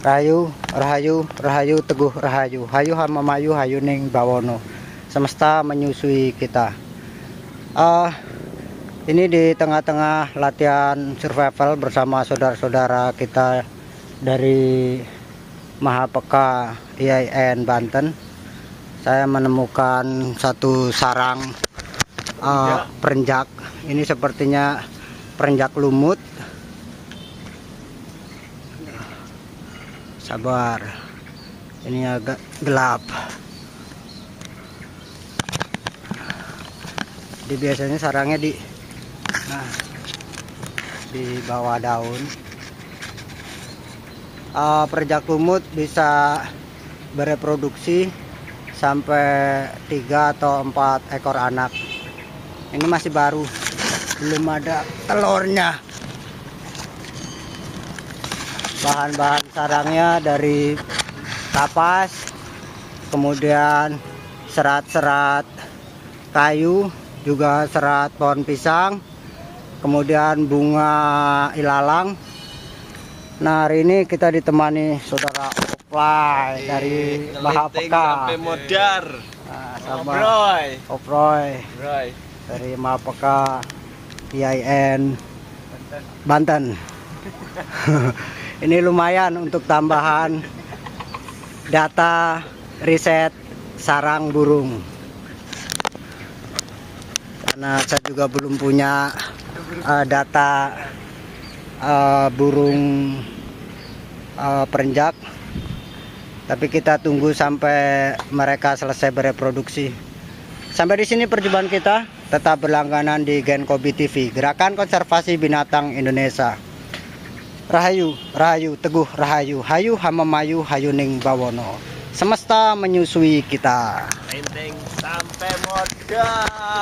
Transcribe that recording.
Rahayu, rahayu, rahayu, teguh rahayu. Hayu hamamayu, hayu ning bawono. Semesta menyusui kita. Ini di tengah-tengah latihan survival bersama saudara-saudara kita dari Mahapeka IAIN Banten. Saya menemukan satu sarang perenjak. Ini sepertinya perenjak lumut. Sabar, ini agak gelap. Jadi biasanya sarangnya di bawah daun. Perenjak lumut bisa bereproduksi sampai 3 atau 4 ekor anak. Ini masih baru, belum ada telurnya. Bahan-bahan sarangnya dari kapas, kemudian serat-serat kayu, juga serat pohon pisang, kemudian bunga ilalang. Nah, hari ini kita ditemani saudara Oplay dari Mahapeka. Oproy dari Mahapeka IAIN Banten. Ini lumayan untuk tambahan data riset sarang burung, karena saya juga belum punya data burung perenjak, tapi kita tunggu sampai mereka selesai bereproduksi. Sampai di sini perjumpaan kita. Tetap berlangganan di Genkobi TV, Gerakan Konservasi Binatang Indonesia. Rahayu, rahayu, teguh rahayu, hayu hamamayu, hayu ning bawono. Semesta menyusui kita. Penting sampai modal.